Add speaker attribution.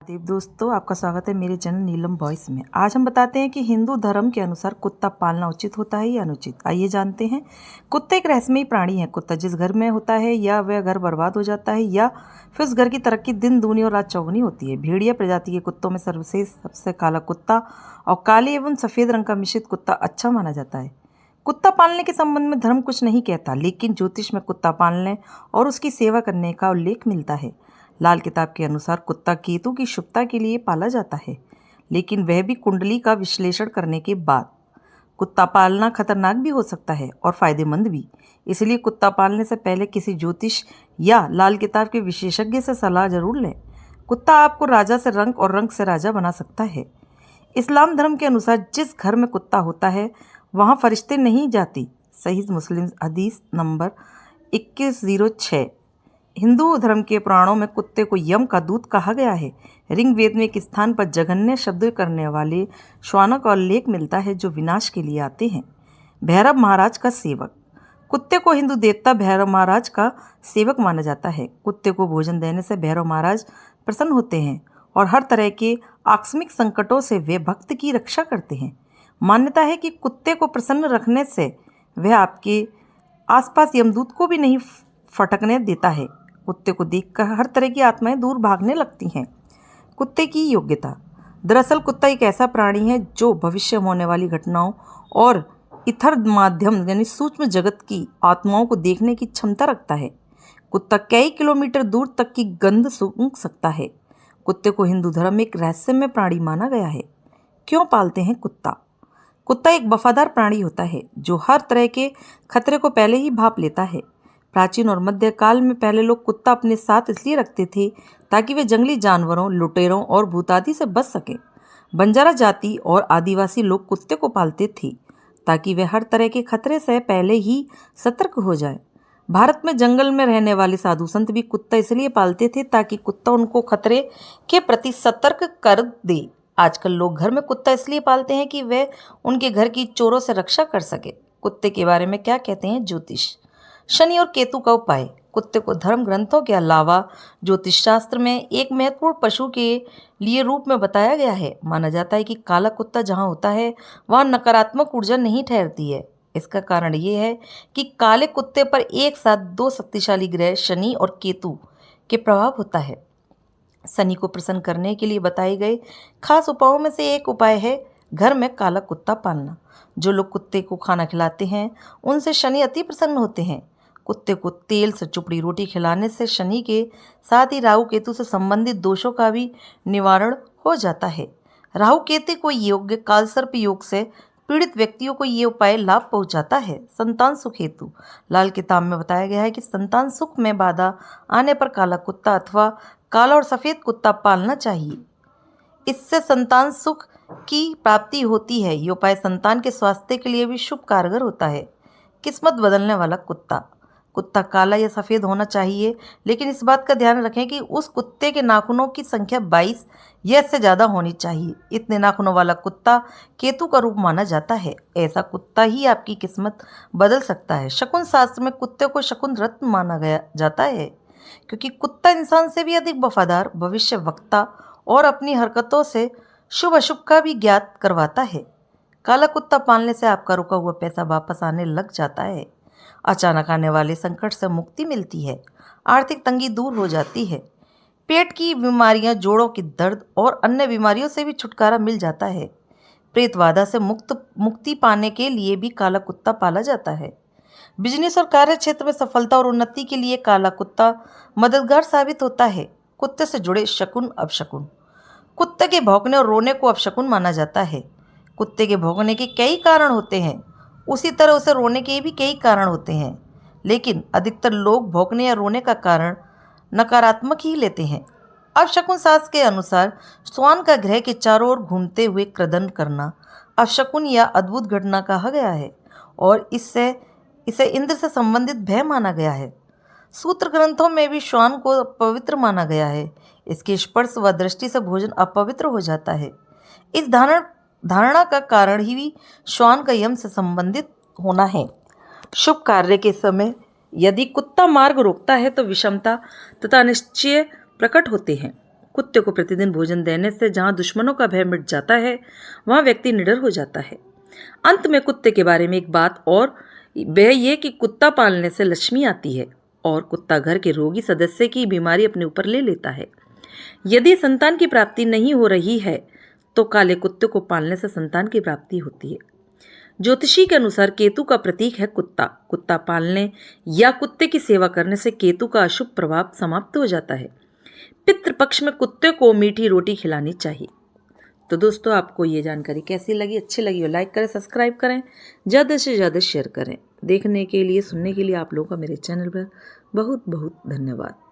Speaker 1: आदाब दोस्तों, आपका स्वागत है मेरे चैनल नीलम वॉइस में। आज हम बताते हैं कि हिंदू धर्म के अनुसार कुत्ता पालना उचित होता है या अनुचित। आइए जानते हैं। कुत्ता एक रहस्यमयी प्राणी है। कुत्ता जिस घर में होता है या वह घर बर्बाद हो जाता है या फिर उस घर की तरक्की दिन दूनी और रात चौगुनी होती है। भेड़िया प्रजाति के कुत्तों में सर्वश्रेष्ठ सबसे काला कुत्ता और काले एवं सफ़ेद रंग का मिश्रित कुत्ता अच्छा माना जाता है। कुत्ता पालने के संबंध में धर्म कुछ नहीं कहता, लेकिन ज्योतिष में कुत्ता पालने और उसकी सेवा करने का उल्लेख मिलता है। लाल किताब के अनुसार कुत्ता केतु की शुभता के लिए पाला जाता है, लेकिन वह भी कुंडली का विश्लेषण करने के बाद। कुत्ता पालना खतरनाक भी हो सकता है और फायदेमंद भी, इसलिए कुत्ता पालने से पहले किसी ज्योतिष या लाल किताब के विशेषज्ञ से सलाह जरूर लें। कुत्ता आपको राजा से रंक और रंक से राजा बना सकता है। इस्लाम धर्म के अनुसार जिस घर में कुत्ता होता है वहाँ फरिश्ते नहीं जाती। सही मुस्लिम हदीस नंबर 2106। हिंदू धर्म के पुराणों में कुत्ते को यम का दूत कहा गया है। ऋग्वेद में एक स्थान पर जघन्य शब्द करने वाले श्वानों का उल्लेख मिलता है जो विनाश के लिए आते हैं। भैरव महाराज का सेवक। कुत्ते को हिंदू देवता भैरव महाराज का सेवक माना जाता है। कुत्ते को भोजन देने से भैरव महाराज प्रसन्न होते हैं और हर तरह के आकस्मिक संकटों से वे भक्त की रक्षा करते हैं। मान्यता है कि कुत्ते को प्रसन्न रखने से वह आपके आसपास यमदूत को भी नहीं फटकने देता है। कुत्ते को देखकर हर तरह की आत्माएं दूर भागने लगती हैं। कुत्ते की योग्यता। दरअसल कुत्ता एक ऐसा प्राणी है जो भविष्य में होने वाली घटनाओं और इथर माध्यम यानी सूक्ष्म जगत की आत्माओं को देखने की क्षमता रखता है। कुत्ता कई किलोमीटर दूर तक की गंध सूंघ सकता है। कुत्ते को हिंदू धर्म में एक रहस्यमय प्राणी माना गया है। क्यों पालते हैं कुत्ता? कुत्ता एक वफादार प्राणी होता है जो हर तरह के खतरे को पहले ही भांप लेता है। प्राचीन और मध्यकाल में पहले लोग कुत्ता अपने साथ इसलिए रखते थे ताकि वे जंगली जानवरों, लुटेरों और भूतादि से बच सकें। बंजारा जाति और आदिवासी लोग कुत्ते को पालते थे ताकि वे हर तरह के खतरे से पहले ही सतर्क हो जाए। भारत में जंगल में रहने वाले साधु संत भी कुत्ता इसलिए पालते थे ताकि कुत्ता उनको खतरे के प्रति सतर्क कर दे। आजकल लोग घर में कुत्ता इसलिए पालते हैं कि वे उनके घर की चोरों से रक्षा कर सके। कुत्ते के बारे में क्या कहते हैं ज्योतिष? शनि और केतु का उपाय। कुत्ते को धर्म ग्रंथों के अलावा ज्योतिष शास्त्र में एक महत्वपूर्ण पशु के लिए रूप में बताया गया है। माना जाता है कि काला कुत्ता जहाँ होता है वहाँ नकारात्मक ऊर्जा नहीं ठहरती है। इसका कारण ये है कि काले कुत्ते पर एक साथ दो शक्तिशाली ग्रह शनि और केतु के प्रभाव होता है। शनि को प्रसन्न करने के लिए बताए गए खास उपायों में से एक उपाय है घर में काला कुत्ता पालना। जो लोग कुत्ते को खाना खिलाते हैं उनसे शनि अति प्रसन्न होते हैं। कुत्ते को तेल से चुपड़ी रोटी खिलाने से शनि के साथ ही राहु केतु से संबंधित दोषों का भी निवारण हो जाता है। राहु केतु को योग्य कालसर्प योग से पीड़ित व्यक्तियों को ये उपाय लाभ पहुंचाता है। संतान सुख हेतु। लाल किताब में बताया गया है कि संतान सुख में बाधा आने पर काला कुत्ता अथवा काला और सफ़ेद कुत्ता पालना चाहिए। इससे संतान सुख की प्राप्ति होती है। ये उपाय संतान के स्वास्थ्य के लिए भी शुभ कारगर होता है। किस्मत बदलने वाला कुत्ता। कुत्ता काला या सफ़ेद होना चाहिए, लेकिन इस बात का ध्यान रखें कि उस कुत्ते के नाखूनों की संख्या 22 या इससे ज़्यादा होनी चाहिए। इतने नाखूनों वाला कुत्ता केतु का रूप माना जाता है। ऐसा कुत्ता ही आपकी किस्मत बदल सकता है। शकुन शास्त्र में कुत्ते को शकुन रत्न माना गया जाता है क्योंकि कुत्ता इंसान से भी अधिक वफादार, भविष्य वक्ता और अपनी हरकतों से शुभ अशुभ का भी ज्ञात करवाता है। काला कुत्ता पालने से आपका रुका हुआ पैसा वापस आने लग जाता है। अचानक आने वाले संकट से मुक्ति मिलती है। आर्थिक तंगी दूर हो जाती है। पेट की बीमारियां, जोड़ों की दर्द और अन्य बीमारियों से भी छुटकारा मिल जाता है। प्रेत बाधा से मुक्ति पाने के लिए भी काला कुत्ता पाला जाता है। बिजनेस और कार्य क्षेत्र में सफलता और उन्नति के लिए काला कुत्ता मददगार साबित होता है। कुत्ते से जुड़े शकुन अपशकुन। कुत्ते के भौंकने और रोने को अपशकुन माना जाता है। कुत्ते के भौंकने के कई कारण होते हैं, उसी तरह उसे रोने के भी कई कारण होते हैं, लेकिन अधिकतर लोग भौंकने या रोने का कारण नकारात्मक ही लेते हैं। अपशकुन शास्त्र के अनुसार श्वान का ग्रह के चारों ओर घूमते हुए क्रदन करना अपशकुन या अद्भुत घटना कहा गया है और इसे इंद्र से संबंधित भय माना गया है। सूत्र ग्रंथों में भी श्वान को अपवित्र माना गया है। इसके स्पर्श व दृष्टि से भोजन अपवित्र हो जाता है। इस धारणा का कारण ही भी श्वान का यम से संबंधित होना है। शुभ कार्य के समय यदि कुत्ता मार्ग रोकता है तो विषमता तथा अनिश्चय प्रकट होते हैं। कुत्ते को प्रतिदिन भोजन देने से जहाँ दुश्मनों का भय मिट जाता है वहाँ व्यक्ति निडर हो जाता है। अंत में कुत्ते के बारे में एक बात और, वह ये कि कुत्ता पालने से लक्ष्मी आती है और कुत्ता घर के रोगी सदस्य की बीमारी अपने ऊपर ले लेता है। यदि संतान की प्राप्ति नहीं हो रही है तो काले कुत्ते को पालने से संतान की प्राप्ति होती है। ज्योतिषी के अनुसार केतु का प्रतीक है कुत्ता। कुत्ता पालने या कुत्ते की सेवा करने से केतु का अशुभ प्रभाव समाप्त हो जाता है। पितृपक्ष में कुत्ते को मीठी रोटी खिलानी चाहिए। तो दोस्तों, आपको ये जानकारी कैसी लगी? अच्छी लगी हो लाइक करें, सब्सक्राइब करें, ज़्यादा से ज़्यादा शेयर करें। देखने के लिए, सुनने के लिए आप लोगों का मेरे चैनल पर बहुत बहुत धन्यवाद।